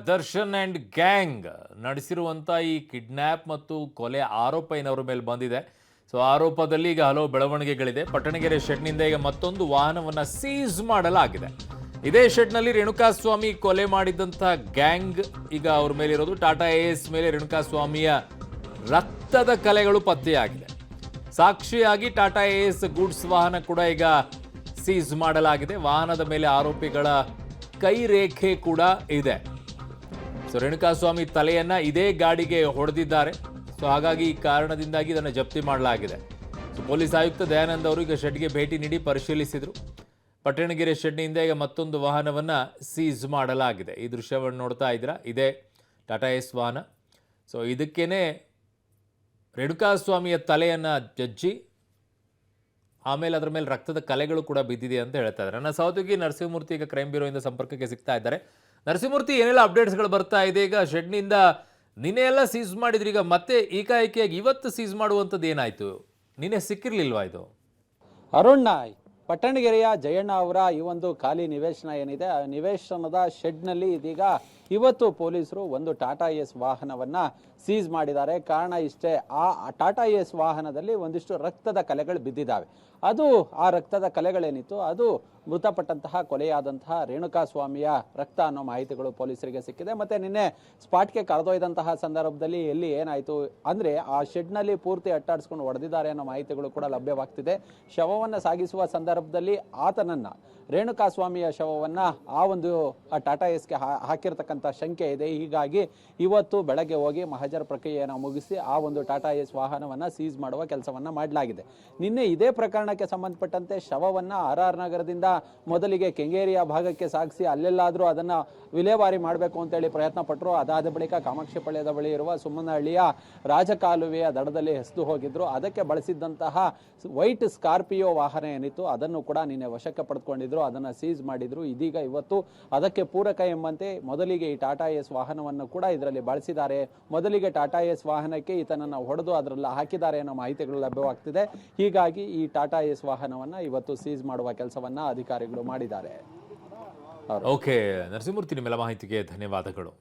Darshan and gang ನಡೆಸಿರುವಂಥ ಈ kidnap ಮತ್ತು ಕೊಲೆ ಆರೋಪ ಏನವರ ಮೇಲೆ ಬಂದಿದೆ. ಸೊ ಆರೋಪದಲ್ಲಿ ಈಗ ಹಲವು ಬೆಳವಣಿಗೆಗಳಿದೆ. ಪಟ್ಟಣಗೆರೆ ಶೆಡ್ನಿಂದ ಈಗ ಮತ್ತೊಂದು ವಾಹನವನ್ನು ಸೀಸ್ ಮಾಡಲಾಗಿದೆ. ಇದೇ ಶೆಡ್ನಲ್ಲಿ ರೇಣುಕಾಸ್ವಾಮಿ ಕೊಲೆ ಮಾಡಿದಂಥ ಗ್ಯಾಂಗ್ ಈಗ ಅವ್ರ ಮೇಲಿರೋದು. ಟಾಟಾ ಏಸ್ ಮೇಲೆ ರೇಣುಕಾಸ್ವಾಮಿಯ ರಕ್ತದ ಕಲೆಗಳು ಪತ್ತೆಯಾಗಿದೆ. ಸಾಕ್ಷಿಯಾಗಿ ಟಾಟಾ ಏಸ್ ಗೂಡ್ಸ್ ವಾಹನ ಕೂಡ ಈಗ ಸೀಸ್ ಮಾಡಲಾಗಿದೆ. ವಾಹನದ ಮೇಲೆ ಆರೋಪಿಗಳ ಕೈ ರೇಖೆ ಕೂಡ ಇದೆ. ಸೊ ರೇಣುಕಾಸ್ವಾಮಿ ತಲೆಯನ್ನ ಇದೇ ಗಾಡಿಗೆ ಹೊಡೆದಿದ್ದಾರೆ. ಸೊ ಹಾಗಾಗಿ ಈ ಕಾರಣದಿಂದಾಗಿ ಇದನ್ನು ಜಪ್ತಿ ಮಾಡಲಾಗಿದೆ. ಸೊ ಪೊಲೀಸ್ ಆಯುಕ್ತ ದಯಾನಂದ್ ಅವರು ಈಗ ಶೆಡ್ಗೆ ಭೇಟಿ ನೀಡಿ ಪರಿಶೀಲಿಸಿದರು. ಪಟ್ಟಣಗೆರೆ ಶೆಡ್ನಿಂದ ಈಗ ಮತ್ತೊಂದು ವಾಹನವನ್ನು ಸೀಸ್ ಮಾಡಲಾಗಿದೆ. ಈ ದೃಶ್ಯವನ್ನು ನೋಡ್ತಾ ಇದ್ದೀರಾ, ಇದೇ ಟಾಟಾ ಏಸ್ ವಾಹನ. ಸೊ ಇದಕ್ಕೇನೆ ರೇಣುಕಾಸ್ವಾಮಿಯ ತಲೆಯನ್ನು ಜಜ್ಜಿ ಆಮೇಲೆ ಅದರ ಮೇಲೆ ರಕ್ತದ ಕಲೆಗಳು ಕೂಡ ಬಿದ್ದಿದೆ ಅಂತ ಹೇಳ್ತಾ ಇದ್ದಾರೆ. ನನ್ನ ಸಹೋದ್ಯೋಗಿ ನರಸಿಂಹಮೂರ್ತಿ ಈಗ ಕ್ರೈಮ್ ಬ್ಯೂರೋಯಿಂದ ಸಂಪರ್ಕಕ್ಕೆ ಸಿಗ್ತಾ ಇದ್ದಾರೆ. ನರಸಿಂಹಮೂರ್ತಿ, ಏನೆಲ್ಲ ಅಪ್ಡೇಟ್ಸ್ಗಳು ಬರ್ತಾ ಇದೆ? ಈಗ ಶೆಡ್ನಿಂದ ನಿನ್ನೆ ಎಲ್ಲ ಸೀಸ್ ಮಾಡಿದ್ರಿ, ಈಗ ಮತ್ತೆ ಏಕಾಏಕಿಯಾಗಿ ಇವತ್ತು ಸೀಸ್ ಮಾಡುವಂಥದ್ದು ಏನಾಯಿತು? ನಿನ್ನೆ ಸಿಕ್ಕಿರಲಿಲ್ವಾ ಇದು? ಅರುಣ್, ಪಟ್ಟಣಗೆರೆಯ ಜಯಣ್ಣ ಅವರ ಈ ಒಂದು ಖಾಲಿ ನಿವೇಶನ ಏನಿದೆ, ಆ ನಿವೇಶನದ ಶೆಡ್ನಲ್ಲಿ ಇದೀಗ ಇವತ್ತು ಪೊಲೀಸರು ಒಂದು ಟಾಟಾ ಏಸ್ ವಾಹನವನ್ನ ಸೀಸ್ ಮಾಡಿದ್ದಾರೆ. ಕಾರಣ ಇಷ್ಟೇ, ಆ ಟಾಟಾ ಏಸ್ ವಾಹನದಲ್ಲಿ ಒಂದಿಷ್ಟು ರಕ್ತದ ಕಲೆಗಳು ಬಿದ್ದಿದ್ದಾವೆ. ಆ ರಕ್ತದ ಕಲೆಗಳೇನಿತ್ತು ಅದು ಮೃತಪಟ್ಟಂತಹ ಕೊಲೆಯಾದಂತಹ ರೇಣುಕಾಸ್ವಾಮಿಯ ರಕ್ತ ಅನ್ನೋ ಮಾಹಿತಿಗಳು ಪೊಲೀಸರಿಗೆ ಸಿಕ್ಕಿದೆ. ಮತ್ತೆ ನಿನ್ನೆ ಸ್ಪಾಟ್ಗೆ ಕರೆದೊಯ್ದಂತಹ ಸಂದರ್ಭದಲ್ಲಿ ಎಲ್ಲಿ ಏನಾಯಿತು ಅಂದರೆ ಆ ಶೆಡ್ನಲ್ಲಿ ಪೂರ್ತಿ ಅಟ್ಟಾಡಿಸ್ಕೊಂಡು ಹೊಡೆದಿದ್ದಾರೆ ಅನ್ನೋ ಮಾಹಿತಿಗಳು ಕೂಡ ಲಭ್ಯವಾಗ್ತಿದೆ. ಶವವನ್ನು ಸಾಗಿಸುವ ಸಂದರ್ಭದಲ್ಲಿ ಆತನನ್ನ, ರೇಣುಕಾಸ್ವಾಮಿಯ ಶವವನ್ನ ಆ ಒಂದು ಟಾಟಾ ಏಸ್ಗೆ ಹಾಕಿರ್ತಕ್ಕಂಥ ಶಂಕೆ ಇದೆ. ಹೀಗಾಗಿ ಇವತ್ತು ಬೆಳಗ್ಗೆ ಹೋಗಿ ಮಹಜರ್ ಪ್ರಕ್ರಿಯೆಯನ್ನು ಮುಗಿಸಿ ಆ ಒಂದು ಟಾಟಾ ಏಸ್ ವಾಹನವನ್ನು ಸೀಸ್ ಮಾಡುವ ಕೆಲಸವನ್ನ ಮಾಡಲಾಗಿದೆ. ನಿನ್ನೆ ಇದೇ ಪ್ರಕರಣಕ್ಕೆ ಸಂಬಂಧಪಟ್ಟಂತೆ ಶವವನ್ನ RR ನಗರದಿಂದ ಮೊದಲಿಗೆ ಕೆಂಗೇರಿಯ ಭಾಗಕ್ಕೆ ಸಾಗಿಸಿ ಅಲ್ಲೆಲ್ಲಾದರೂ ಅದನ್ನ ವಿಲೇವಾರಿ ಮಾಡಬೇಕು ಅಂತೇಳಿ ಪ್ರಯತ್ನ ಪಟ್ಟರು. ಅದಾದ ಬಳಿಕ ಕಾಮಾಕ್ಷಿಪಾಳ್ಯದ ಬಳಿ ಇರುವ ಸುಮ್ಮನಹಳ್ಳಿಯ ರಾಜಕಾಲುವೆಯ ದಡದಲ್ಲಿ ಎಸೆದು ಹೋಗಿದ್ರು. ಅದಕ್ಕೆ ಬಳಸಿದ್ದಂತಹ ವೈಟ್ ಸ್ಕಾರ್ಪಿಯೋ ವಾಹನ ಏನಿತ್ತು ಅದನ್ನು ಕೂಡ ನಿನ್ನೆ ವಶಕ್ಕೆ ಪಡೆದುಕೊಂಡಿದ್ರು, ಅದನ್ನು ಸೀಸ್ ಮಾಡಿದ್ರು. ಇದೀಗ ಇವತ್ತು ಅದಕ್ಕೆ ಪೂರಕ ಎಂಬಂತೆ ಮೊದಲಿಗೆ ಈ ಟಾಟಾ ಏಸ್ ವಾಹನವನ್ನು ಕೂಡ ಇದರಲ್ಲಿ ಬಳಸಿದ್ದಾರೆ. ಮೊದಲಿಗೆ ಟಾಟಾ ಏಸ್ ವಾಹನಕ್ಕೆ ಈತನನ್ನು ಹೊಡೆದು ಅದರಲ್ಲಿ ಹಾಕಿದ್ದಾರೆ ಅನ್ನೋ ಮಾಹಿತಿಗಳು ಲಭ್ಯವಾಗ್ತಿದೆ. ಹೀಗಾಗಿ ಈ ಟಾಟಾ ಏಸ್ ವಾಹನವನ್ನು ಇವತ್ತು ಸೀಸ್ ಮಾಡುವ ಕೆಲಸವನ್ನ ಅಧಿಕಾರಿಗಳು ಮಾಡಿದ್ದಾರೆ. ಓಕೆ ನರಸಿಂಹಮೂರ್ತಿ, ನಿಮ್ಮೆಲ್ಲ ಮಾಹಿತಿಗೆ ಧನ್ಯವಾದಗಳು.